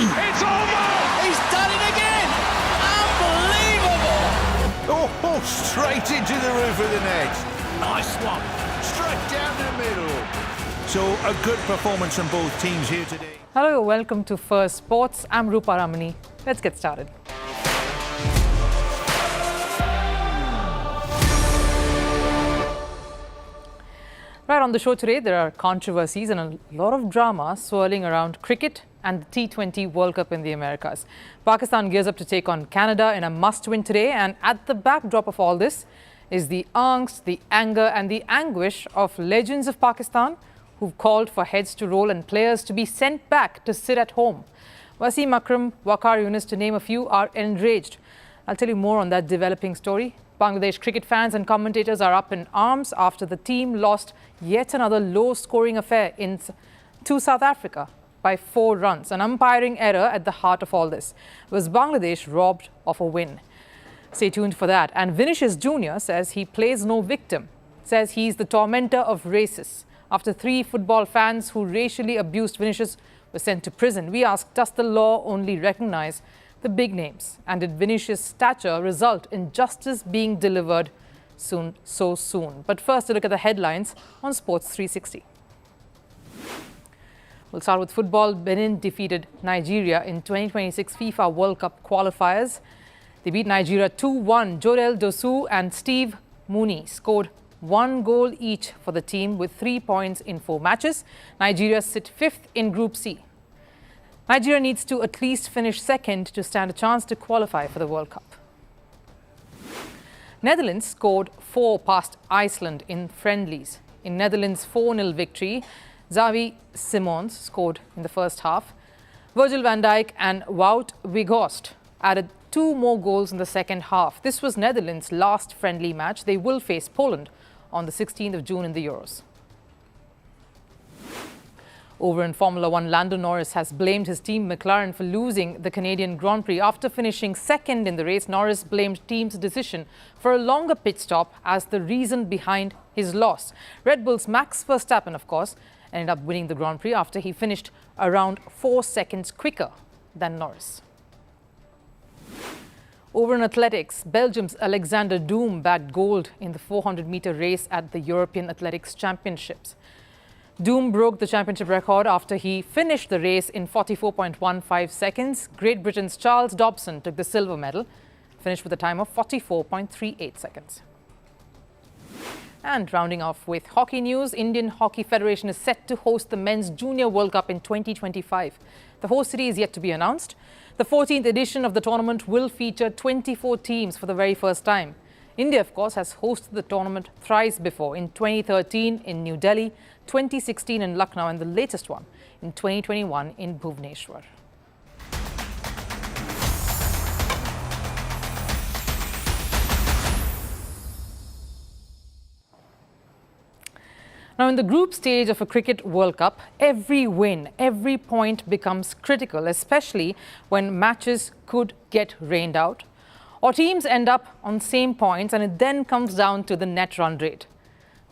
It's over! He's done it again! Unbelievable! Oh, straight into the roof of the net. Nice one. Straight down the middle. So a good performance from both teams here today. Hello, welcome to Firstpost. I'm Rupha Ramani. Let's get started. Right, on the show today, there are controversies and a lot of drama swirling around cricket and the T20 World Cup in the Americas. Pakistan gears up to take on Canada in a must-win today, and at the backdrop of all this is the angst, the anger and the anguish of legends of Pakistan who've called for heads to roll and players to be sent back to sit at home. Wasim Akram, Waqar Younis, to name a few, are enraged. I'll tell you more on that developing story. Bangladesh cricket fans and commentators are up in arms after the team lost yet another low-scoring affair to South Africa by 4 runs. An umpiring error at the heart of all this. Was Bangladesh robbed of a win? Stay tuned for that. And Vinicius Junior says he plays no victim. Says he's the tormentor of racists. After 3 football fans who racially abused Vinicius were sent to prison, we asked, does the law only recognize the big names? And did Vinicius' stature result in justice being delivered so soon? But first, a look at the headlines on Sports 360. We'll start with football. Benin defeated Nigeria in 2026 FIFA World Cup qualifiers. They beat Nigeria 2-1. Jorel Dosu and Steve Mooney scored 1 goal each for the team with 3 points in 4 matches. Nigeria sit 5th in Group C. Nigeria needs to at least finish 2nd to stand a chance to qualify for the World Cup. Netherlands scored 4 past Iceland in friendlies. In Netherlands' 4-0 victory, Xavi Simons scored in the first half. Virgil van Dijk and Wout Weghorst added 2 more goals in the second half. This was Netherlands' last friendly match. They will face Poland on the 16th of June in the Euros. Over in Formula 1, Lando Norris has blamed his team McLaren for losing the Canadian Grand Prix. After finishing 2nd in the race, Norris blamed team's decision for a longer pit stop as the reason behind his loss. Red Bull's Max Verstappen, of course, ended up winning the Grand Prix after he finished around 4 seconds quicker than Norris. Over in athletics, Belgium's Alexander Doom bagged gold in the 400-meter race at the European Athletics Championships. Doom broke the championship record after he finished the race in 44.15 seconds. Great Britain's Charles Dobson took the silver medal, finished with a time of 44.38 seconds. And rounding off with hockey news, Indian Hockey Federation is set to host the Men's Junior World Cup in 2025. The host city is yet to be announced. The 14th edition of the tournament will feature 24 teams for the very first time. India, of course, has hosted the tournament thrice before, in 2013 in New Delhi, 2016 in Lucknow, and the latest one in 2021 in Bhubaneswar. Now, in the group stage of a Cricket World Cup, every win, every point becomes critical, especially when matches could get rained out, or teams end up on same points, and it then comes down to the net run rate.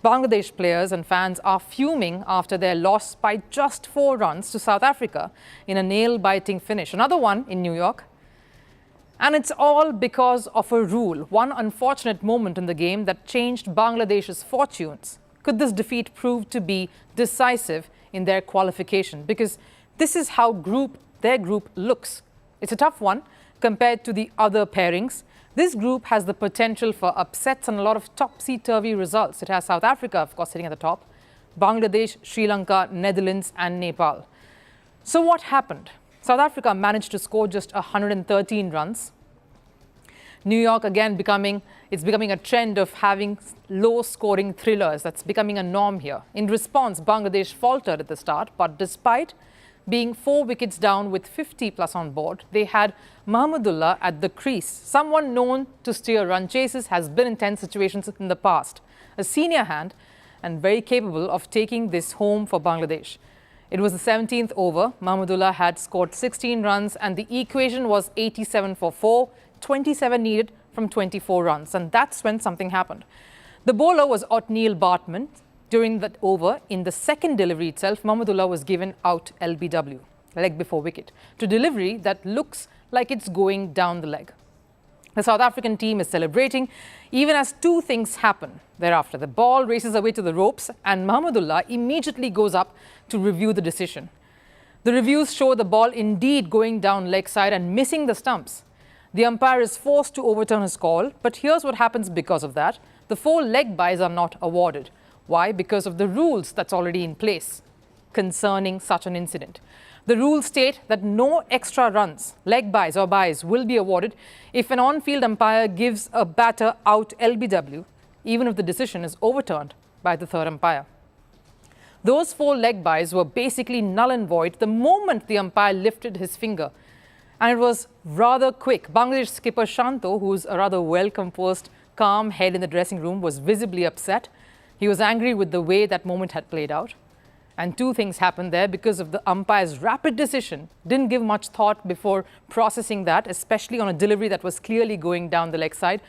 Bangladesh players and fans are fuming after their loss by just 4 runs to South Africa in a nail-biting finish. Another one in New York. And it's all because of a rule, one unfortunate moment in the game that changed Bangladesh's fortunes. Could this defeat prove to be decisive in their qualification? Because this is how their group looks. It's a tough one compared to the other pairings. This group has the potential for upsets and a lot of topsy-turvy results. It has South Africa, of course, sitting at the top, Bangladesh, Sri Lanka, Netherlands and Nepal. So what happened? South Africa managed to score just 113 runs. New York, again, becoming a trend of having low-scoring thrillers. That's becoming a norm here. In response, Bangladesh faltered at the start, but despite being 4 wickets down with 50 plus on board, they had Mahmadullah at the crease. Someone known to steer run chases, has been in tense situations in the past. A senior hand and very capable of taking this home for Bangladesh. It was the 17th over. Mahmadullah had scored 16 runs and the equation was 87 for 4, 27 needed from 24 runs. And that's when something happened. The bowler was Otniel Bartman. During that over, in the second delivery itself, Mahmadullah was given out LBW. leg before wicket, to delivery that looks like it's going down the leg. The South African team is celebrating even as two things happen thereafter. The ball races away to the ropes and Mahmadullah immediately goes up to review the decision. The reviews show the ball indeed going down leg side and missing the stumps. The umpire is forced to overturn his call, but here's what happens because of that. The 4 leg byes are not awarded. Why? Because of the rules that's already in place concerning such an incident. The rules state that no extra runs, leg byes or byes, will be awarded if an on-field umpire gives a batter out LBW, even if the decision is overturned by the third umpire. Those 4 leg byes were basically null and void the moment the umpire lifted his finger. And it was rather quick. Bangladesh skipper Shanto, who's a rather well-composed, calm head in the dressing room, was visibly upset. He was angry with the way that moment had played out. And two things happened there because of the umpire's rapid decision. Didn't give much thought before processing that, especially on a delivery that was clearly going down the leg side.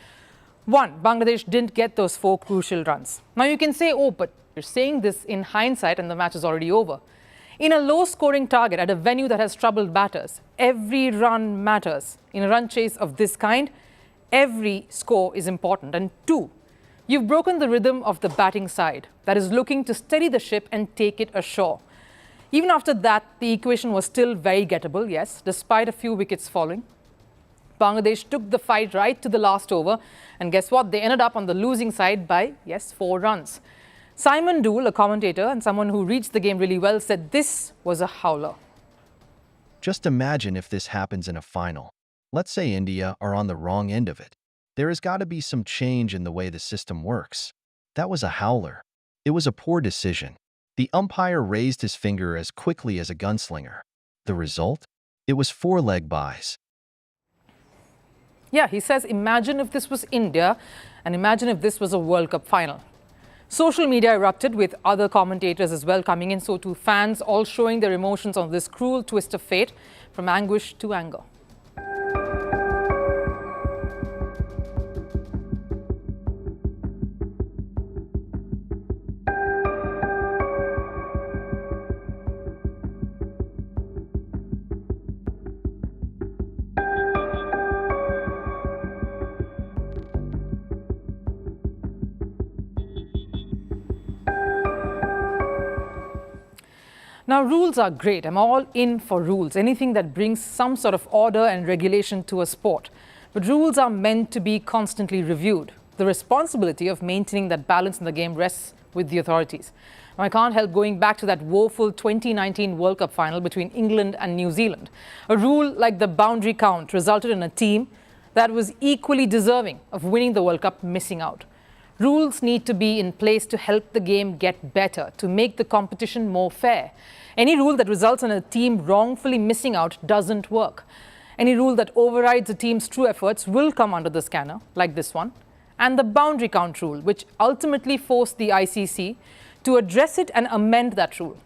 One, Bangladesh didn't get those 4 crucial runs. Now you can say, oh, but you're saying this in hindsight and the match is already over. In a low-scoring target at a venue that has troubled batters, every run matters. In a run chase of this kind, every score is important. And 2, you've broken the rhythm of the batting side that is looking to steady the ship and take it ashore. Even after that, the equation was still very gettable, yes, despite a few wickets falling. Bangladesh took the fight right to the last over, and guess what? They ended up on the losing side by, yes, 4 runs. Simon Doull, a commentator and someone who reads the game really well, said this was a howler. Just imagine if this happens in a final. Let's say India are on the wrong end of it. There has got to be some change in the way the system works. That was a howler. It was a poor decision. The umpire raised his finger as quickly as a gunslinger. The result? It was 4 leg byes. Yeah, he says, imagine if this was India and imagine if this was a World Cup final. Social media erupted with other commentators as well coming in, so too fans all showing their emotions on this cruel twist of fate, from anguish to anger. Now, rules are great. I'm all in for rules, anything that brings some sort of order and regulation to a sport. But rules are meant to be constantly reviewed. The responsibility of maintaining that balance in the game rests with the authorities. Now, I can't help going back to that woeful 2019 World Cup final between England and New Zealand. A rule like the boundary count resulted in a team that was equally deserving of winning the World Cup missing out. Rules need to be in place to help the game get better, to make the competition more fair. Any rule that results in a team wrongfully missing out doesn't work. Any rule that overrides a team's true efforts will come under the scanner, like this one, and the boundary count rule, which ultimately forced the ICC to address it and amend that rule.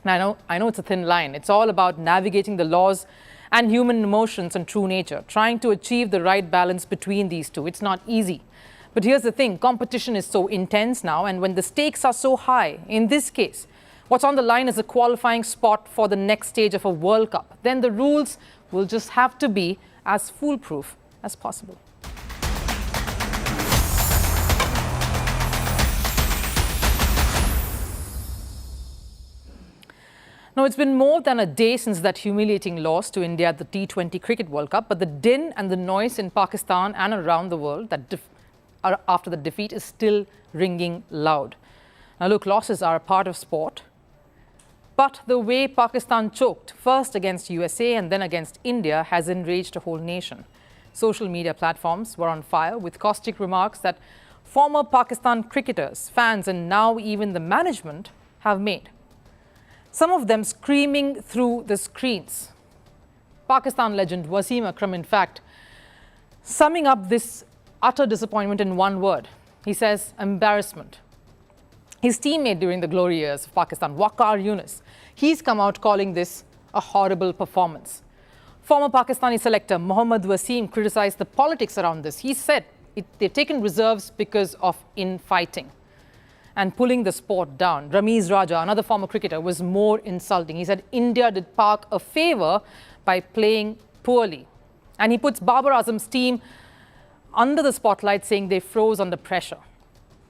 Now, I know it's a thin line. It's all about navigating the laws and human emotions and true nature, trying to achieve the right balance between these two. It's not easy. But here's the thing, competition is so intense now, and when the stakes are so high, in this case, what's on the line is a qualifying spot for the next stage of a World Cup. Then the rules will just have to be as foolproof as possible. Now, it's been more than a day since that humiliating loss to India at the T20 Cricket World Cup, but the din and the noise in Pakistan and around the world after the defeat is still ringing loud. Now, look, losses are a part of sport, but the way Pakistan choked, first against USA and then against India, has enraged a whole nation. Social media platforms were on fire with caustic remarks that former Pakistan cricketers, fans, and now even the management have made. Some of them screaming through the screens. Pakistan legend Wasim Akram, in fact, summing up this utter disappointment in one word. He says, embarrassment. His teammate during the glory years of Pakistan, Waqar Yunus, he's come out calling this a horrible performance. Former Pakistani selector Mohammad Wasim criticized the politics around this. He said they've taken reserves because of infighting. and pulling the sport down. Ramiz Raja, another former cricketer, was more insulting. He said India did Pak a favour by playing poorly. And he puts Babar Azam's team under the spotlight, saying they froze under pressure.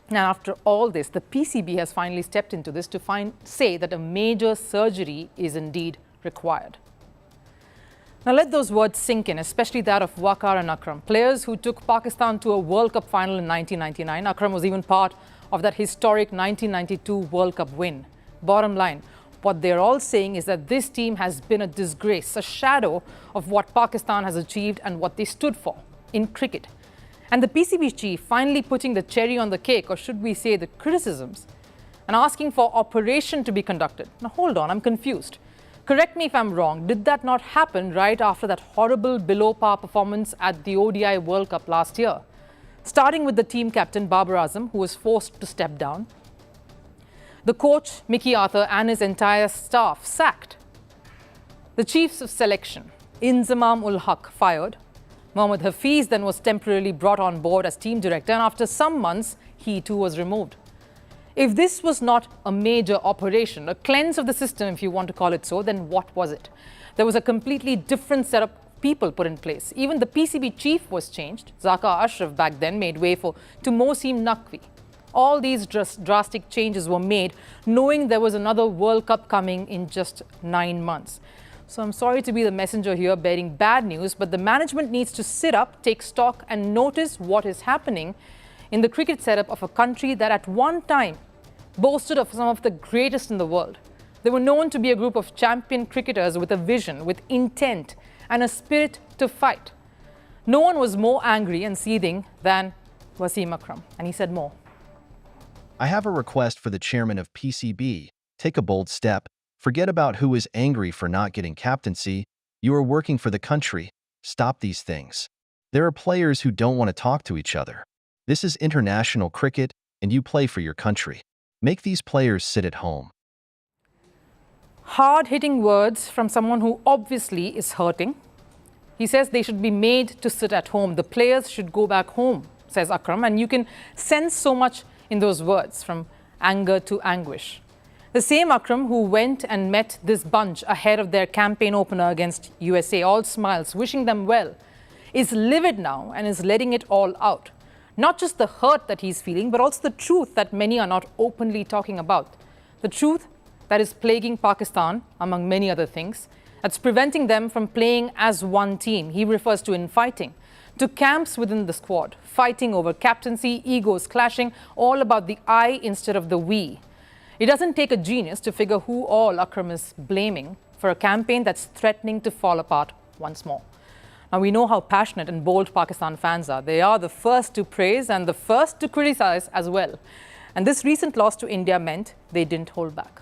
Now, after all this, the PCB has finally stepped into this to say that a major surgery is indeed required. Now, let those words sink in, especially that of Waqar and Akram, players who took Pakistan to a World Cup final in 1999. Akram was even part of that historic 1992 World Cup win. Bottom line, what they're all saying is that this team has been a disgrace, a shadow of what Pakistan has achieved and what they stood for in cricket. And the PCB chief finally putting the cherry on the cake, or should we say the criticisms, and asking for operation to be conducted. Now, hold on, I'm confused. Correct me if I'm wrong. Did that not happen right after that horrible below-par performance at the ODI World Cup last year? Starting with the team captain, Babar Azam, who was forced to step down. The coach, Mickey Arthur, and his entire staff sacked. The chiefs of selection, Inzamam-ul-Haq, fired. Mohammad Hafiz then was temporarily brought on board as team director, and after some months, he too was removed. If this was not a major operation, a cleanse of the system, if you want to call it so, then what was it? There was a completely different set of people put in place. Even the PCB chief was changed. Zaka Ashraf back then made way to Mosim Naqvi. All these drastic changes were made knowing there was another World Cup coming in just 9 months. So I'm sorry to be the messenger here bearing bad news, but the management needs to sit up, take stock and notice what is happening in the cricket setup of a country that at one time boasted of some of the greatest in the world. They were known to be a group of champion cricketers with a vision, with intent and a spirit to fight. No one was more angry and seething than Wasim Akram, and he said more. I have a request for the chairman of PCB. Take a bold step. Forget about who is angry for not getting captaincy. You are working for the country. Stop these things. There are players who don't want to talk to each other. This is international cricket, and you play for your country. Make these players sit at home. Hard-hitting words from someone who obviously is hurting. He says they should be made to sit at home. The players should go back home, says Akram, and you can sense so much in those words, from anger to anguish. The same Akram who went and met this bunch ahead of their campaign opener against USA, all smiles, wishing them well, is livid now and is letting it all out. Not just the hurt that he's feeling, but also the truth that many are not openly talking about. The truth that is plaguing Pakistan, among many other things, that's preventing them from playing as one team. He refers to infighting, to camps within the squad, fighting over captaincy, egos clashing, all about the I instead of the we. It doesn't take a genius to figure who all Akram is blaming for a campaign that's threatening to fall apart once more. Now, we know how passionate and bold Pakistan fans are. They are the first to praise and the first to criticize as well. And this recent loss to India meant they didn't hold back.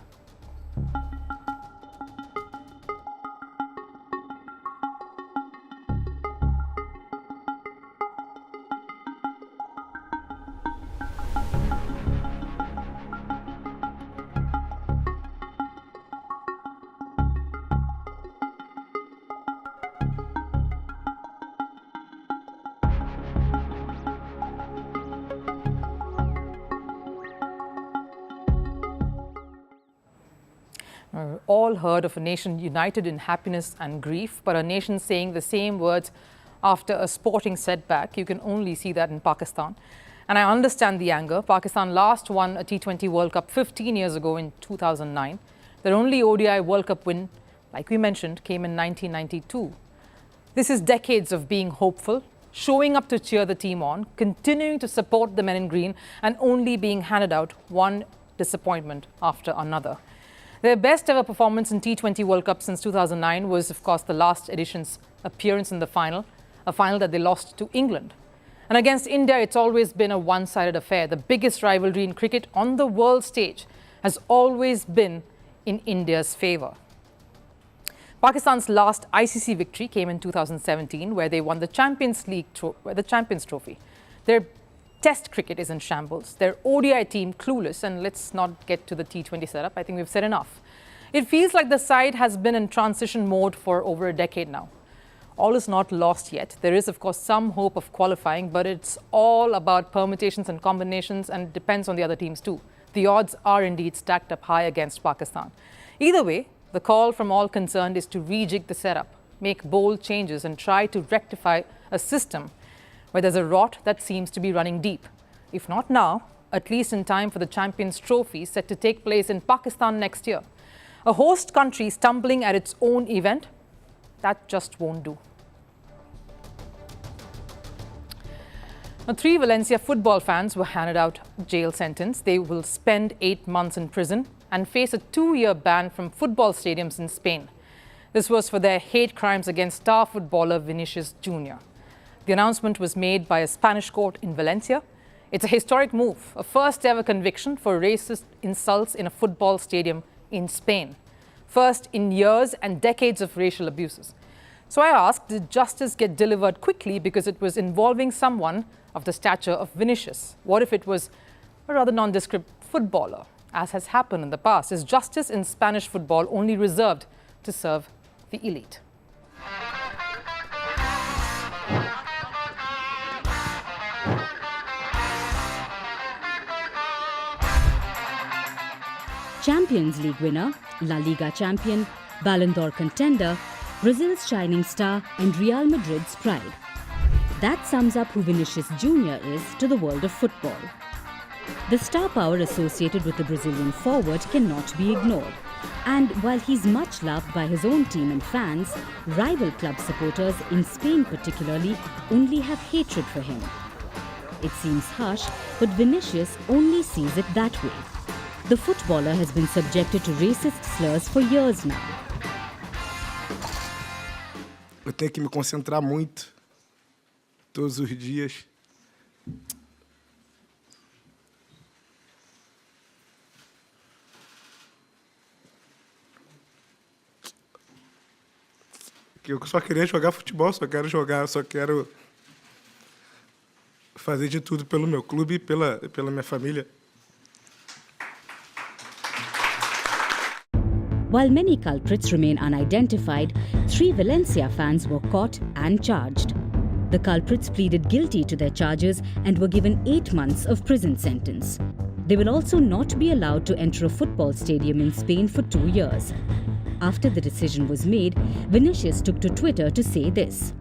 All heard of a nation united in happiness and grief, but a nation saying the same words after a sporting setback. You can only see that in Pakistan. And I understand the anger. Pakistan last won a T20 World Cup 15 years ago in 2009. Their only ODI World Cup win, like we mentioned, came in 1992. This is decades of being hopeful, showing up to cheer the team on, continuing to support the men in green, and only being handed out one disappointment after another. Their best ever performance in T20 World Cup since 2009 was, of course, the last edition's appearance in the final, a final that they lost to England. And against India, it's always been a one-sided affair. The biggest rivalry in cricket on the world stage has always been in India's favour. Pakistan's last ICC victory came in 2017, where they won the Champions Trophy. Their Test cricket is in shambles. Their ODI team clueless, and let's not get to the T20 setup. I think we've said enough. It feels like the side has been in transition mode for over a decade now. All is not lost yet. There is, of course, some hope of qualifying, but it's all about permutations and combinations, and it depends on the other teams too. The odds are indeed stacked up high against Pakistan. Either way, the call from all concerned is to rejig the setup, make bold changes and try to rectify a system where there's a rot that seems to be running deep. If not now, at least in time for the Champions Trophy set to take place in Pakistan next year. A host country stumbling at its own event, that just won't do. Now, 3 Valencia football fans were handed out a jail sentence. They will spend 8 months in prison and face a 2-year ban from football stadiums in Spain. This was for their hate crimes against star footballer Vinicius Junior. The announcement was made by a Spanish court in Valencia. It's a historic move, a first ever conviction for racist insults in a football stadium in Spain. First in years and decades of racial abuses. So I asked, did justice get delivered quickly because it was involving someone of the stature of Vinicius? What if it was a rather nondescript footballer, as has happened in the past? Is justice in Spanish football only reserved to serve the elite? Champions League winner, La Liga champion, Ballon d'Or contender, Brazil's shining star and Real Madrid's pride. That sums up who Vinicius Junior is to the world of football. The star power associated with the Brazilian forward cannot be ignored. And while he's much loved by his own team and fans, rival club supporters, in Spain particularly, only have hatred for him. It seems harsh, but Vinicius only sees it that way. The footballer has been subjected to racist slurs for years now. Eu tenho que me concentrar muito todos os dias. Eu só queria jogar futebol, só quero jogar, só quero fazer de tudo pelo meu clube e pela minha família. While many culprits remain unidentified, 3 Valencia fans were caught and charged. The culprits pleaded guilty to their charges and were given 8 months of prison sentence. They will also not be allowed to enter a football stadium in Spain for 2 years. After the decision was made, Vinicius took to Twitter to say this.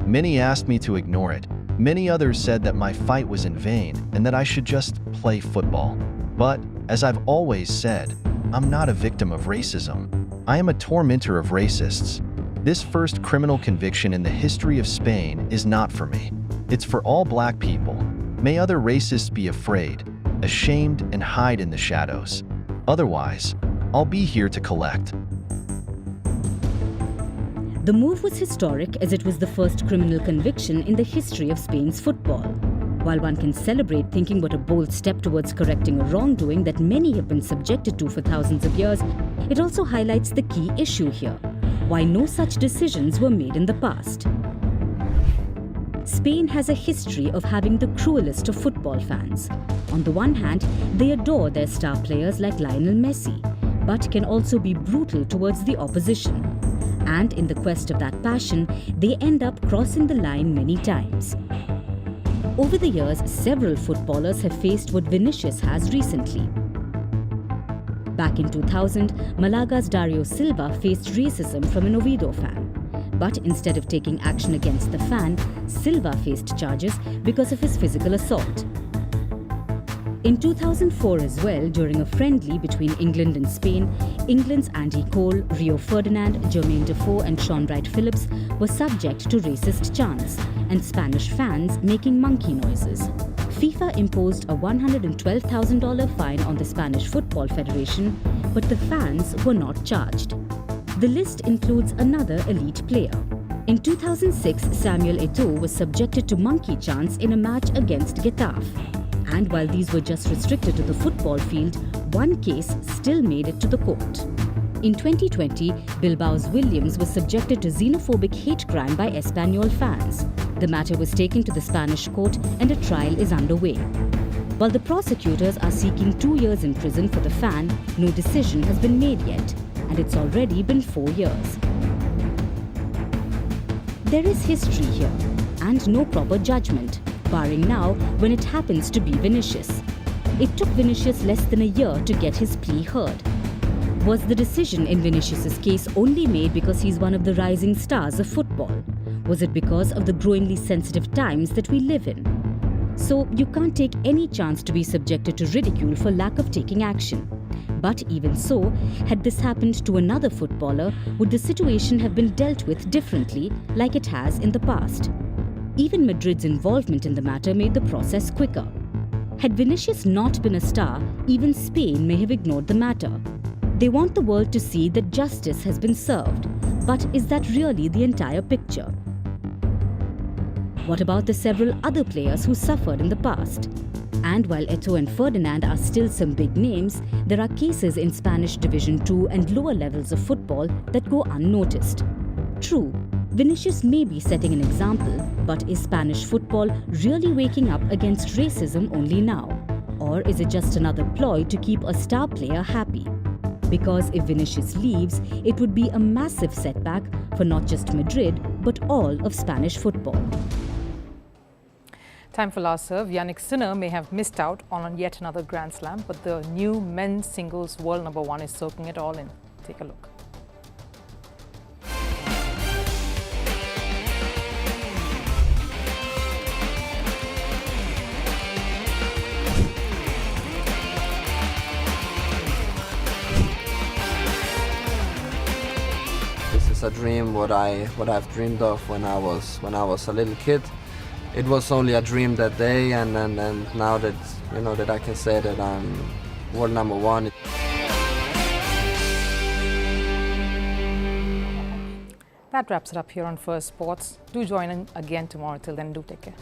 Many asked me to ignore it. Many others said that my fight was in vain and that I should just play football. But, as I've always said, I'm not a victim of racism. I am a tormentor of racists. This first criminal conviction in the history of Spain is not for me. It's for all black people. May other racists be afraid, ashamed, and hide in the shadows. Otherwise, I'll be here to collect. The move was historic as it was the first criminal conviction in the history of Spain's football. While one can celebrate thinking what a bold step towards correcting a wrongdoing that many have been subjected to for thousands of years, it also highlights the key issue here: why no such decisions were made in the past. Spain has a history of having the cruelest of football fans. On the one hand, they adore their star players like Lionel Messi, but can also be brutal towards the opposition. And in the quest of that passion, they end up crossing the line many times. Over the years, several footballers have faced what Vinicius has recently. Back in 2000, Malaga's Dario Silva faced racism from an Oviedo fan. But instead of taking action against the fan, Silva faced charges because of his physical assault. In 2004 as well, during a friendly between England and Spain, England's Andy Cole, Rio Ferdinand, Jermaine Defoe and Sean Wright-Phillips were subject to racist chants and Spanish fans making monkey noises. FIFA imposed a $112,000 fine on the Spanish Football Federation, but the fans were not charged. The list includes another elite player. In 2006, Samuel Eto'o was subjected to monkey chants in a match against Getafe. And while these were just restricted to the football field, one case still made it to the court. In 2020, Bilbao's Williams was subjected to xenophobic hate crime by Espanyol fans. The matter was taken to the Spanish court and a trial is underway. While the prosecutors are seeking 2 years in prison for the fan, no decision has been made yet, and it's already been 4 years. There is history here, and no proper judgment, barring now when it happens to be Vinicius. it took Vinicius less than a year to get his plea heard. Was the decision in Vinicius's case only made because he's one of the rising stars of football? Was it because of the growingly sensitive times that we live in? So you can't take any chance to be subjected to ridicule for lack of taking action. But even so, had this happened to another footballer, would the situation have been dealt with differently like it has in the past? Even Madrid's involvement in the matter made the process quicker. Had Vinicius not been a star, even Spain may have ignored the matter. They want the world to see that justice has been served. But is that really the entire picture? What about the several other players who suffered in the past? And while Eto'o and Ferdinand are still some big names, there are cases in Spanish Division 2 and lower levels of football that go unnoticed. True, Vinicius may be setting an example, but is Spanish football really waking up against racism only now? Or is it just another ploy to keep a star player happy? Because if Vinicius leaves, it would be a massive setback for not just Madrid, but all of Spanish football. Time for last serve. Yannick Sinner may have missed out on yet another Grand Slam, but the new men's singles world #1 is soaking it all in. Take a look. This is a dream what I've dreamed of when I was a little kid. It was only a dream that day, and now that that I can say that I'm world #1. That wraps it up here on First Sports. Do join in again tomorrow. Till then, do take care.